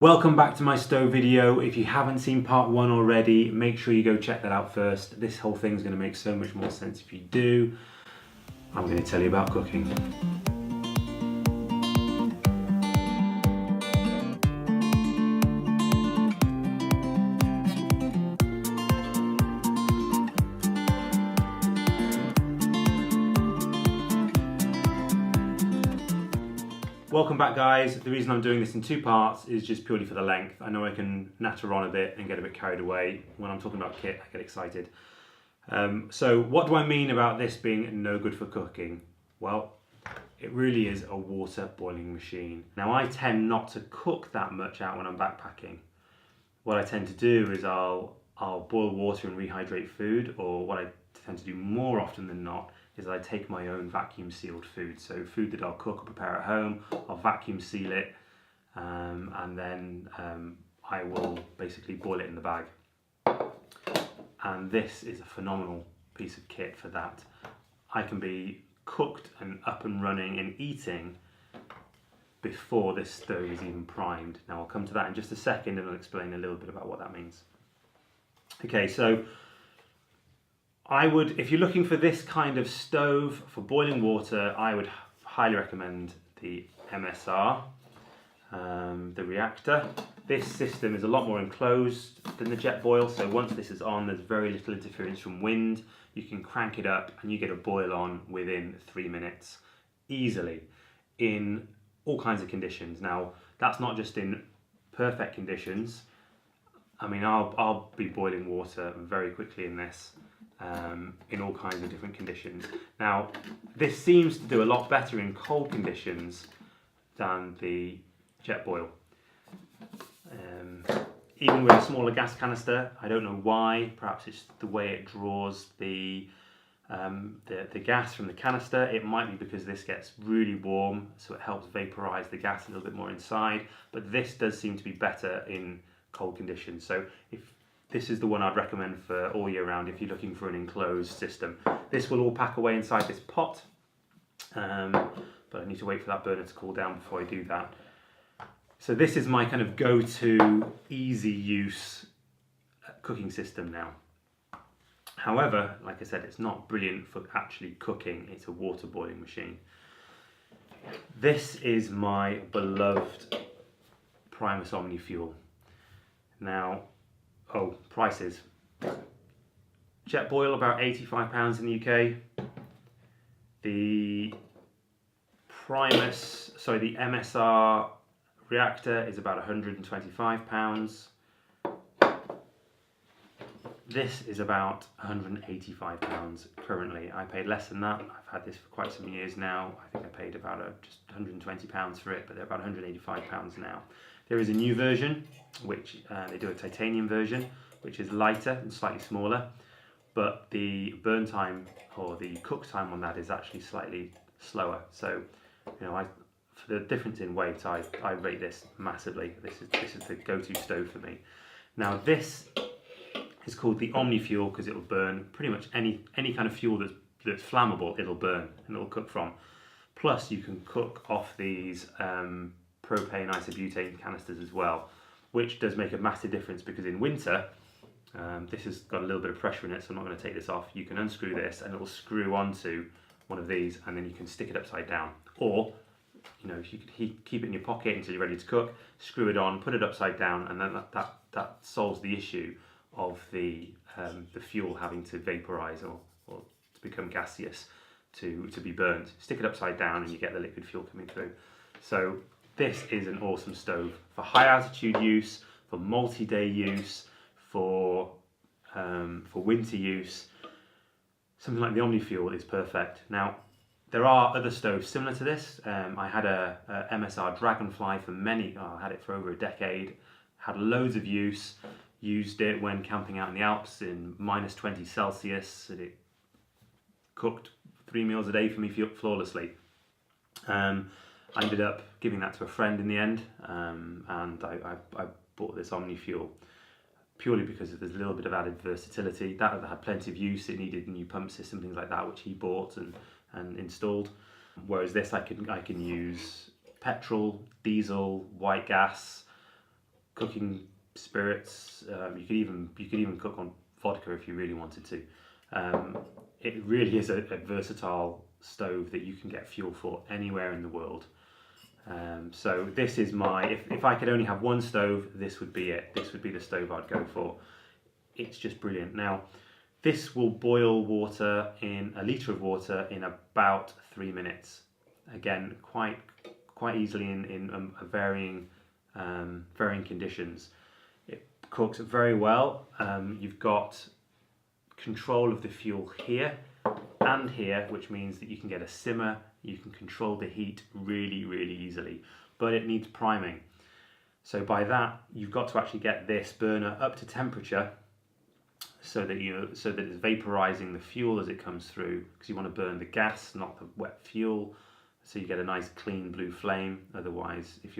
Welcome back to my stove video. If you haven't seen part one already, make sure you go check that out first. This whole thing is going to make so much more sense if you do. I'm going to tell you about cooking. Welcome back, guys. The reason I'm doing this in two parts is just purely for the length. I know I can natter on a bit and get a bit carried away. When I'm talking about kit, I get excited. So what do I mean about this being no good for cooking? Well, it really is a water boiling machine. Now, I tend not to cook that much out when I'm backpacking. What I tend to do is I'll boil water and rehydrate food, or what I tend to do more often than not is I take my own vacuum sealed food. So food that I'll cook or prepare at home, I'll vacuum seal it, and then I will basically boil it in the bag. And this is a phenomenal piece of kit for that. I can be cooked and up and running and eating before this stove is even primed. Now I'll come to that in just a second and I'll explain a little bit about what that means. Okay, so I would, if you're looking for this kind of stove for boiling water, I would highly recommend the MSR, the Reactor. This system is a lot more enclosed than the Jetboil, so once this is on, there's very little interference from wind. You can crank it up and you get a boil on within 3 minutes, easily, in all kinds of conditions. Now, that's not just in perfect conditions. I mean, I'll be boiling water very quickly in this. In all kinds of different conditions. Now, this seems to do a lot better in cold conditions than the Jetboil. Even with a smaller gas canister, I don't know why. Perhaps it's the way it draws the gas from the canister. It might be because this gets really warm, so it helps vaporize the gas a little bit more inside. But this does seem to be better in cold conditions. So this is the one I'd recommend for all year round if you're looking for an enclosed system. This will all pack away inside this pot, but I need to wait for that burner to cool down before I do that. So this is my kind of go-to easy use cooking system now. However, like I said, it's not brilliant for actually cooking. It's a water boiling machine. This is my beloved Primus Omnifuel. Now, prices. Jetboil about £85 in the UK. The the MSR Reactor is about £125. This is about £185 currently. I paid less than that. I've had this for quite some years now. I think I paid about just £120 for it, but they're about £185 now. There is a new version, which they do a titanium version, which is lighter and slightly smaller, but the burn time or the cook time on that is actually slightly slower. So, you know, for the difference in weight, I rate this massively. This is the go-to stove for me. Now, this is called the Omnifuel because it will burn pretty much any kind of fuel that's flammable. It'll burn and it'll cook from. Plus, you can cook off these propane isobutane canisters as well, which does make a massive difference because in winter, this has got a little bit of pressure in it, so I'm not going to take this off. You can unscrew this and it will screw onto one of these, and then you can stick it upside down. Or, you know, if you could keep it in your pocket until you're ready to cook, screw it on, put it upside down, and then that solves the issue of the fuel having to vaporize or to become gaseous to be burnt. Stick it upside down and you get the liquid fuel coming through. So this is an awesome stove for high altitude use, for multi-day use, for winter use. Something like the Omnifuel is perfect. Now, there are other stoves similar to this. I had a MSR Dragonfly for I had it for over a decade. Had loads of use. Used it when camping out in the Alps in minus 20 Celsius. And it cooked 3 meals a day for me flawlessly. I ended up giving that to a friend in the end, and I bought this Omnifuel purely because there's a little bit of added versatility. That had plenty of use. It needed a new pump system, things like that, which he bought and installed. Whereas this, I can use petrol, diesel, white gas, cooking spirits. You could even cook on vodka if you really wanted to. It really is a versatile stove that you can get fuel for anywhere in the world. So this is if I could only have one stove, this would be it. This would be the stove I'd go for. It's just brilliant. Now, this will boil water in a litre of water in about 3 minutes. Again, quite easily in varying conditions. It cooks very well. You've got control of the fuel here and here, which means that you can get a simmer. You can control the heat really, really easily, but it needs priming. So by that, you've got to actually get this burner up to temperature so that it's vaporizing the fuel as it comes through, because you want to burn the gas, not the wet fuel, so you get a nice clean blue flame. Otherwise, if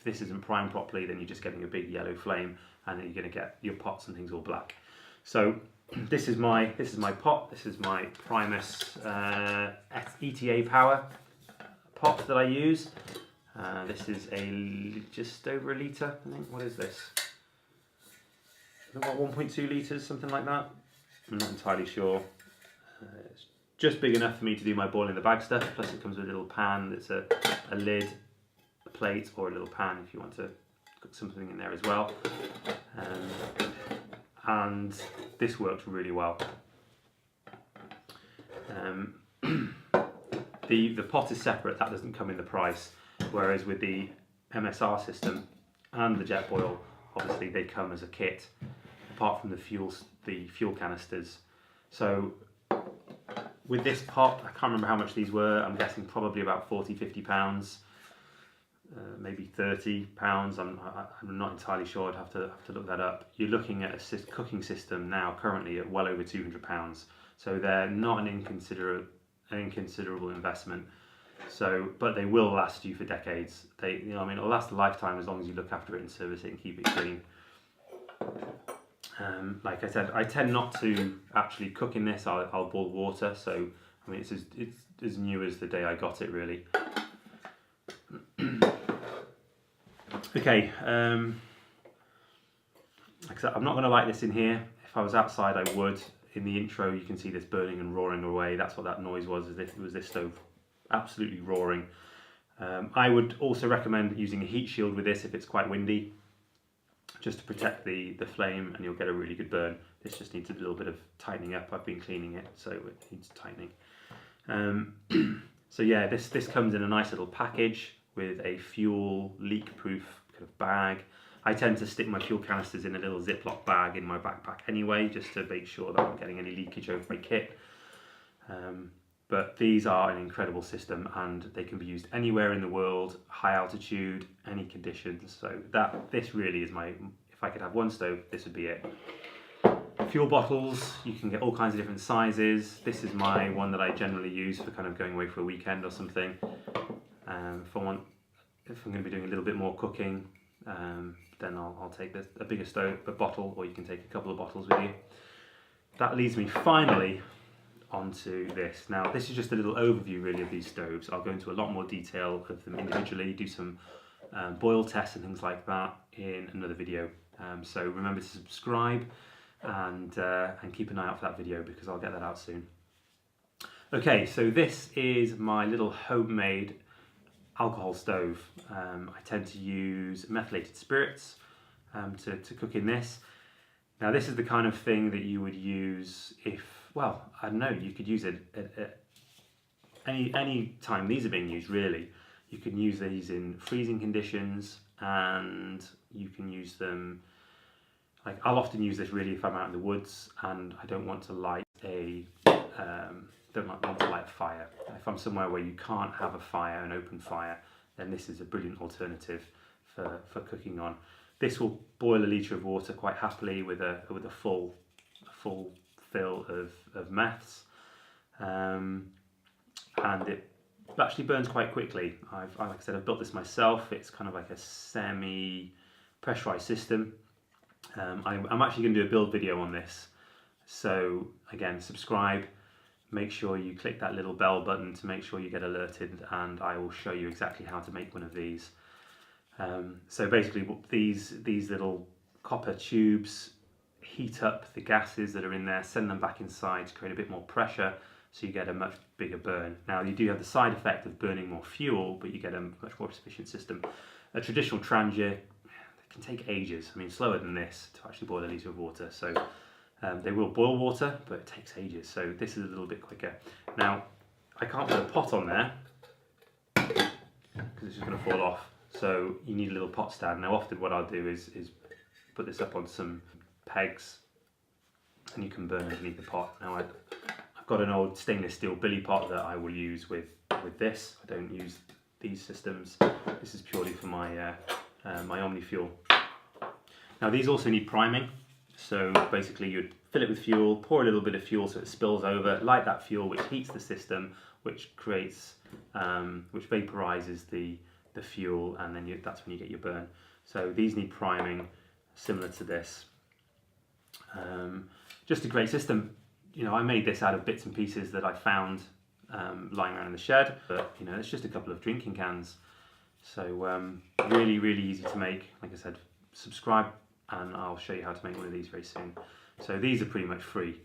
this isn't primed properly, then you're just getting a big yellow flame, and then you're going to get your pots and things all black. So this is my pot. This is my Primus ETA power pot that I use. This is just over a litre, I think. What is this? About 1.2 litres, something like that. I'm not entirely sure. It's just big enough for me to do my boil in the bag stuff. Plus it comes with a little pan that's a lid, a plate, or a little pan if you want to cook something in there as well. And this works really well. The pot is separate, that doesn't come in the price, whereas with the MSR system and the Jetboil, obviously they come as a kit, apart from the fuel canisters. So with this pot, I can't remember how much these were. I'm guessing probably about 40–50 pounds, maybe 30 pounds. I'm not entirely sure. I'd have to look that up. You're looking at a cooking system now currently at well over 200 pounds. So they're not an inconsiderable investment. So, but they will last you for decades. It'll last a lifetime as long as you look after it and service it and keep it clean. Like I said, I tend not to actually cook in this. I'll boil water. So, it's as new as the day I got it, really. Okay. Like I said, I'm not going to light this in here. If I was outside, I would. In the intro, you can see this burning and roaring away. That's what that noise was. It was this stove absolutely roaring. I would also recommend using a heat shield with this if it's quite windy, just to protect the flame, and you'll get a really good burn. This just needs a little bit of tightening up. I've been cleaning it, so it needs tightening. So yeah, this comes in a nice little package with a fuel leak-proof kind of bag. I tend to stick my fuel canisters in a little Ziploc bag in my backpack anyway, just to make sure that I'm not getting any leakage over my kit. But these are an incredible system, and they can be used anywhere in the world, high altitude, any conditions. So this really is if I could have one stove, this would be it. Fuel bottles, you can get all kinds of different sizes. This is my one that I generally use for kind of going away for a weekend or something. If I'm going to be doing a little bit more cooking, then I'll take a bigger bottle, or you can take a couple of bottles with you. That leads me finally onto this. Now, this is just a little overview really of these stoves. I'll go into a lot more detail of them individually, do some boil tests and things like that in another video. So remember to subscribe and keep an eye out for that video, because I'll get that out soon. Okay, so this is my little homemade alcohol stove. I tend to use methylated spirits to cook in this. Now, this is the kind of thing that you would use I don't know, you could use it at any time these are being used, really. You can use these in freezing conditions, and you can use them, I'll often use this really if I'm out in the woods and I don't want to light a fire. If I'm somewhere where you can't have an open fire, then this is a brilliant alternative for cooking on. This will boil a litre of water quite happily with a full fill of meths, and it actually burns quite quickly. Like I said, I've built this myself. It's kind of like a semi-pressurized system. I'm actually going to do a build video on this. So again, subscribe. Make sure you click that little bell button to make sure you get alerted, and I will show you exactly how to make one of these. So basically these little copper tubes heat up the gases that are in there, send them back inside to create a bit more pressure, so you get a much bigger burn. Now you do have the side effect of burning more fuel, but you get a much more efficient system. A traditional trangia can take ages, I mean slower than this, to actually boil a litre of water. So they will boil water, but it takes ages, so this is a little bit quicker. Now I can't put a pot on there because it's just going to fall off, so you need a little pot stand. Now often what I'll do is put this up on some pegs and you can burn underneath the pot. Now I've got an old stainless steel billy pot that I will use with this. I don't use these systems. This is purely for my my Omnifuel. Now these also need priming, so basically you'd fill it with fuel, pour a little bit of fuel so it spills over, light that fuel which heats the system, which creates which vaporizes the fuel, and then that's when you get your burn. So these need priming similar to this. Just a great system. You know, I made this out of bits and pieces that I found lying around in the shed, but you know, it's just a couple of drinking cans. So really, really easy to make. Like I said, subscribe and I'll show you how to make one of these very soon. So these are pretty much free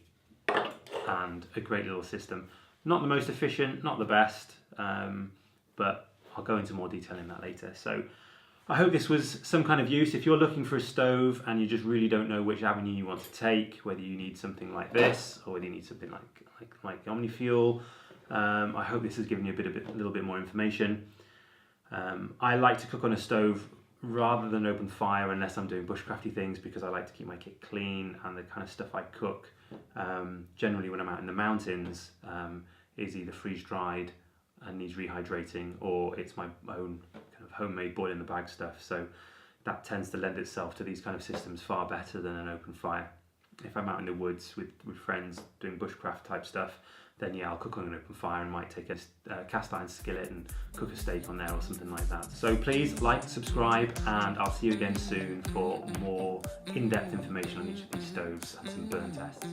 and a great little system. Not the most efficient, not the best, but I'll go into more detail in that later. So I hope this was some kind of use. If you're looking for a stove and you just really don't know which avenue you want to take, whether you need something like this or whether you need something like Omnifuel, I hope this has given you a little bit more information. I like to cook on a stove rather than open fire unless I'm doing bushcrafty things, because I like to keep my kit clean, and the kind of stuff I cook generally when I'm out in the mountains is either freeze dried and needs rehydrating, or it's my own kind of homemade boil in the bag stuff. So that tends to lend itself to these kind of systems far better than an open fire. If I'm out in the woods with friends doing bushcraft type stuff, then yeah, I'll cook on an open fire and might take a cast iron skillet and cook a steak on there or something like that. So please like, subscribe, and I'll see you again soon for more in-depth information on each of these stoves and some burn tests.